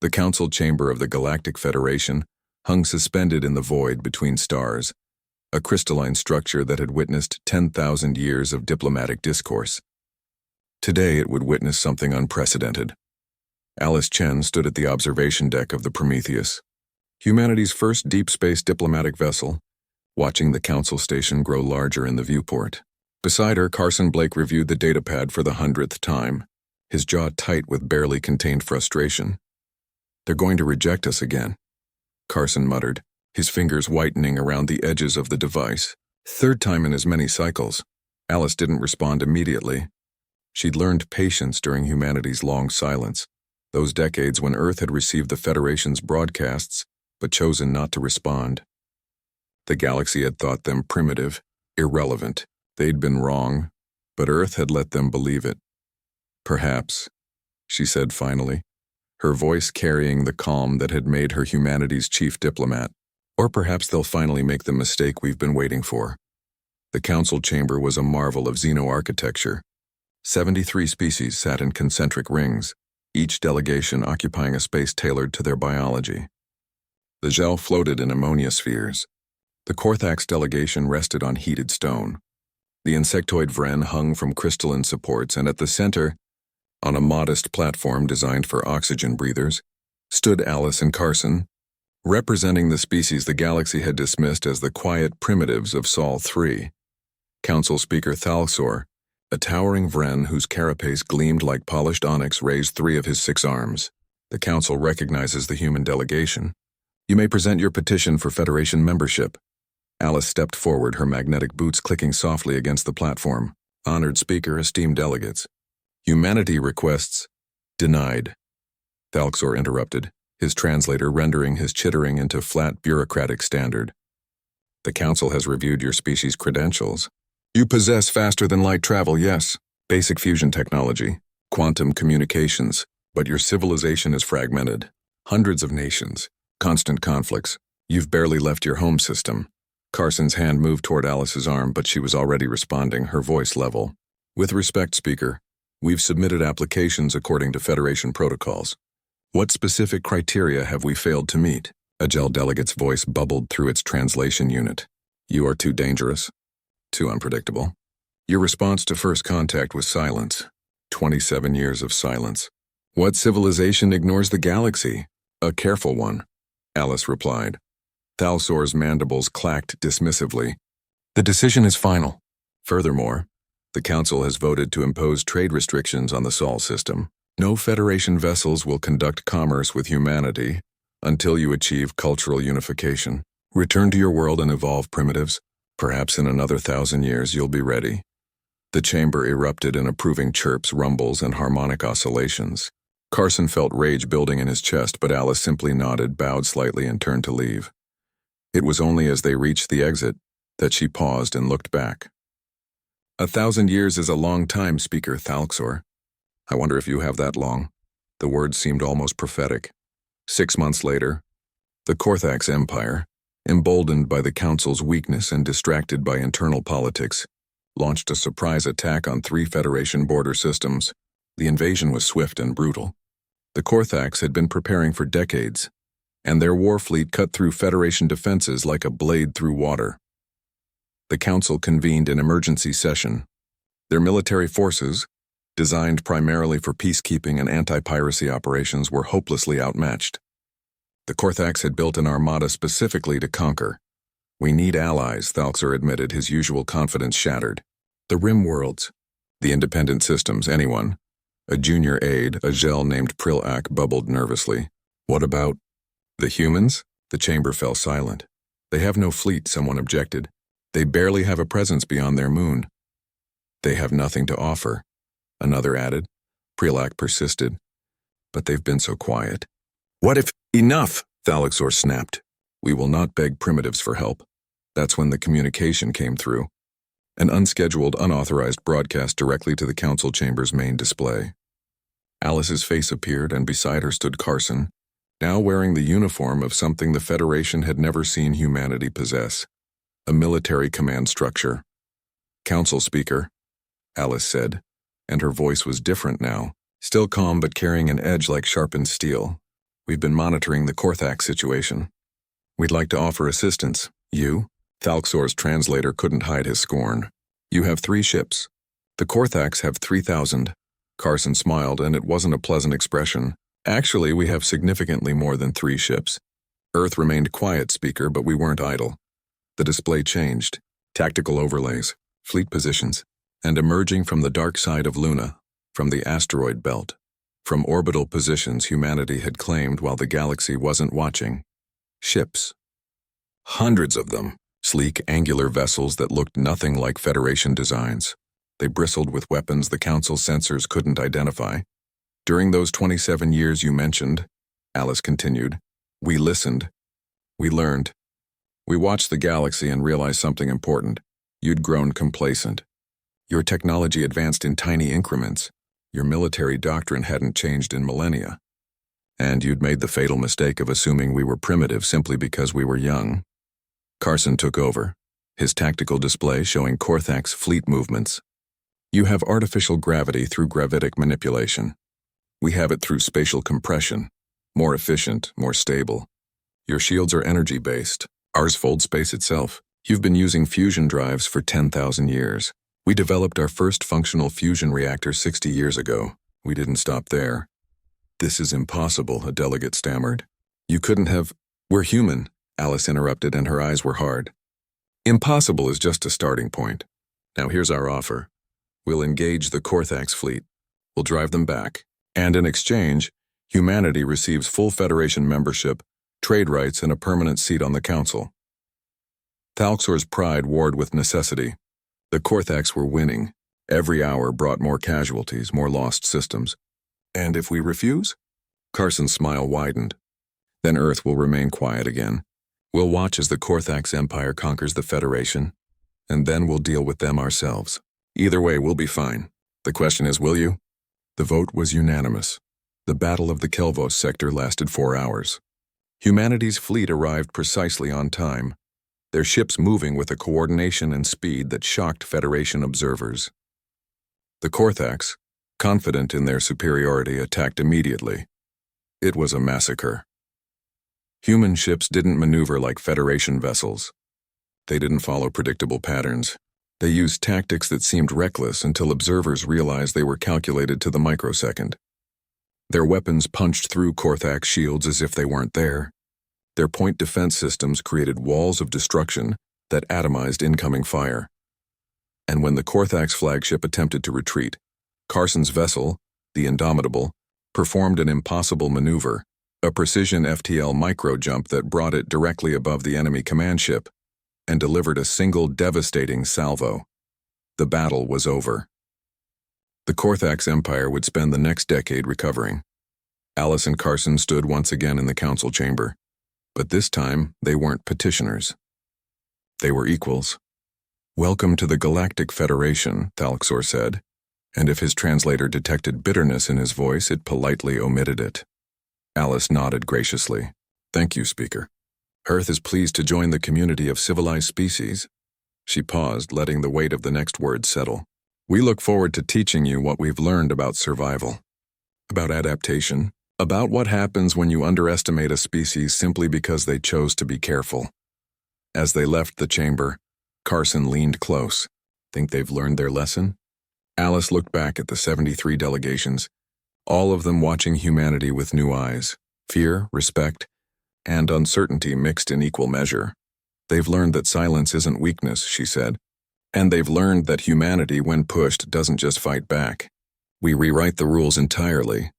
The council chamber of the Galactic Federation hung suspended in the void between stars, a crystalline structure that had witnessed 10,000 years of diplomatic discourse. Today it would witness something unprecedented. Alice Chen stood at the observation deck of the Prometheus, humanity's first deep space diplomatic vessel, watching the council station grow larger in the viewport. Beside her, Carson Blake reviewed the datapad for the 100th time, his jaw tight with barely contained frustration. "They're going to reject us again," Carson muttered, his fingers whitening around the edges of the device. Third time in as many cycles. Alice didn't respond immediately. She'd learned patience during humanity's long silence, those decades when Earth had received the Federation's broadcasts but chosen not to respond. The galaxy had thought them primitive, irrelevant. They'd been wrong, but Earth had let them believe it. "Perhaps," she said finally, her voice carrying the calm that had made her humanity's chief diplomat. "Or perhaps they'll finally make the mistake we've been waiting for." The council chamber was a marvel of xeno-architecture. 73 species sat in concentric rings, each delegation occupying a space tailored to their biology. The gel floated in ammonia spheres. The Korthax delegation rested on heated stone. The insectoid Vren hung from crystalline supports, and at the center, on a modest platform designed for oxygen breathers, stood Alice and Carson, representing the species the galaxy had dismissed as the quiet primitives of Sol 3. Council Speaker Thalxor, a towering Vren whose carapace gleamed like polished onyx, raised 3 of his 6 arms. "The council recognizes the human delegation. You may present your petition for Federation membership." Alice stepped forward, her magnetic boots clicking softly against the platform. "Honored speaker, esteemed delegates. Humanity requests denied." Thalxor interrupted, his translator rendering his chittering into flat bureaucratic standard. "The council has reviewed your species' credentials. You possess faster-than-light travel, yes, basic fusion technology, quantum communications, but your civilization is fragmented. Hundreds of nations, constant conflicts. You've barely left your home system." Carson's hand moved toward Alice's arm, but she was already responding, her voice level. "With respect, Speaker, we've submitted applications according to Federation protocols. What specific criteria have we failed to meet?" A gel delegate's voice bubbled through its translation unit. "You are too dangerous. Too unpredictable. Your response to first contact was silence. 27 years of silence. What civilization ignores the galaxy? A careful one," Alice replied. Thalxor's mandibles clacked dismissively. "The decision is final. Furthermore, the Council has voted to impose trade restrictions on the Sol system. No Federation vessels will conduct commerce with humanity until you achieve cultural unification. Return to your world and evolve, primitives. Perhaps in another 1,000 years you'll be ready." The chamber erupted in approving chirps, rumbles, and harmonic oscillations. Carson felt rage building in his chest, but Alice simply nodded, bowed slightly, and turned to leave. It was only as they reached the exit that she paused and looked back. "1,000 years is a long time, Speaker Thalxor. I wonder if you have that long." The words seemed almost prophetic. 6 months later, the Korthax Empire, emboldened by the Council's weakness and distracted by internal politics, launched a surprise attack on 3 Federation border systems. The invasion was swift and brutal. The Korthax had been preparing for decades, and their war fleet cut through Federation defenses like a blade through water. The Council convened an emergency session. Their military forces, designed primarily for peacekeeping and anti-piracy operations, were hopelessly outmatched. The Korthax had built an armada specifically to conquer. "We need allies," Thalxor admitted, his usual confidence shattered. "The Rim worlds, the independent systems, anyone." A junior aide, a gel named Prilak, bubbled nervously. "What about the humans?" The chamber fell silent. "They have no fleet," someone objected. "They barely have a presence beyond their moon." "They have nothing to offer," another added. Prilak persisted. "But they've been so quiet." "What if—" "Enough!" Thalxor snapped. "We will not beg primitives for help." That's when the communication came through. An unscheduled, unauthorized broadcast directly to the council chamber's main display. Alice's face appeared, and beside her stood Carson, now wearing the uniform of something the Federation had never seen humanity possess: a military command structure. "Council Speaker," Alice said, and her voice was different now, still calm but carrying an edge like sharpened steel. We've been monitoring the Korthak situation. We'd like to offer assistance. You?" Thalxor's translator couldn't hide his scorn. "You have 3 ships. The Korthaks have 3,000. Carson smiled, and it wasn't a pleasant expression. "Actually, we have significantly more than 3 ships." Earth remained quiet, speaker, but we weren't idle. The display changed. Tactical overlays, fleet positions, and emerging from the dark side of Luna, from the asteroid belt, from orbital positions humanity had claimed while the galaxy wasn't watching. Ships. Hundreds of them, sleek, angular vessels that looked nothing like Federation designs. They bristled with weapons the Council's sensors couldn't identify. "During those 27 years you mentioned," Alice continued, "we listened. We learned. We watched the galaxy and realized something important. You'd grown complacent. Your technology advanced in tiny increments. Your military doctrine hadn't changed in millennia. And you'd made the fatal mistake of assuming we were primitive simply because we were young." Carson took over, his tactical display showing Korthak's fleet movements. "You have artificial gravity through gravitic manipulation. We have it through spatial compression. More efficient, more stable. Your shields are energy-based. Ours fold space itself. You've been using fusion drives for 10,000 years. We developed our first functional fusion reactor 60 years ago. We didn't stop there." "This is impossible," a delegate stammered. "You couldn't have—" "We're human," Alice interrupted, and her eyes were hard. "Impossible is just a starting point. Now here's our offer. We'll engage the Korthak's fleet. We'll drive them back. And in exchange, humanity receives full Federation membership, trade rights, and a permanent seat on the Council." Thalxor's pride warred with necessity. The Korthaks were winning. Every hour brought more casualties, more lost systems. "And if we refuse?" Carson's smile widened. "Then Earth will remain quiet again. We'll watch as the Korthak's empire conquers the Federation, and then we'll deal with them ourselves. Either way, we'll be fine. The question is, will you?" The vote was unanimous. The Battle of the Kelvos sector lasted 4 hours. Humanity's fleet arrived precisely on time, their ships moving with a coordination and speed that shocked Federation observers. The Korthaks, confident in their superiority, attacked immediately. It was a massacre. Human ships didn't maneuver like Federation vessels. They didn't follow predictable patterns. They used tactics that seemed reckless until observers realized they were calculated to the microsecond. Their weapons punched through Korthak shields as if they weren't there. Their point defense systems created walls of destruction that atomized incoming fire. And when the Korthak's flagship attempted to retreat, Carson's vessel, the Indomitable, performed an impossible maneuver, a precision FTL micro-jump that brought it directly above the enemy command ship and delivered a single devastating salvo. The battle was over. The Korthak's empire would spend the next decade recovering. Alice and Carson stood once again in the council chamber, but this time they weren't petitioners. They were equals. "Welcome to the Galactic Federation," Thalxor said, and if his translator detected bitterness in his voice, it politely omitted it. Alice nodded graciously. "Thank you, Speaker. Earth is pleased to join the community of civilized species." She paused, letting the weight of the next word settle. "We look forward to teaching you what we've learned about survival, about adaptation, about what happens when you underestimate a species simply because they chose to be careful." As they left the chamber, Carson leaned close. "Think they've learned their lesson?" Alice looked back at the 73 delegations, all of them watching humanity with new eyes, fear, respect, and uncertainty mixed in equal measure. "They've learned that silence isn't weakness," she said. "And they've learned that humanity, when pushed, doesn't just fight back. We rewrite the rules entirely."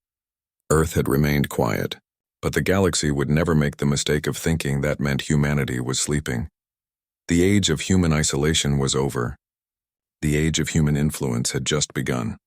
Earth had remained quiet, but the galaxy would never make the mistake of thinking that meant humanity was sleeping. The age of human isolation was over. The age of human influence had just begun.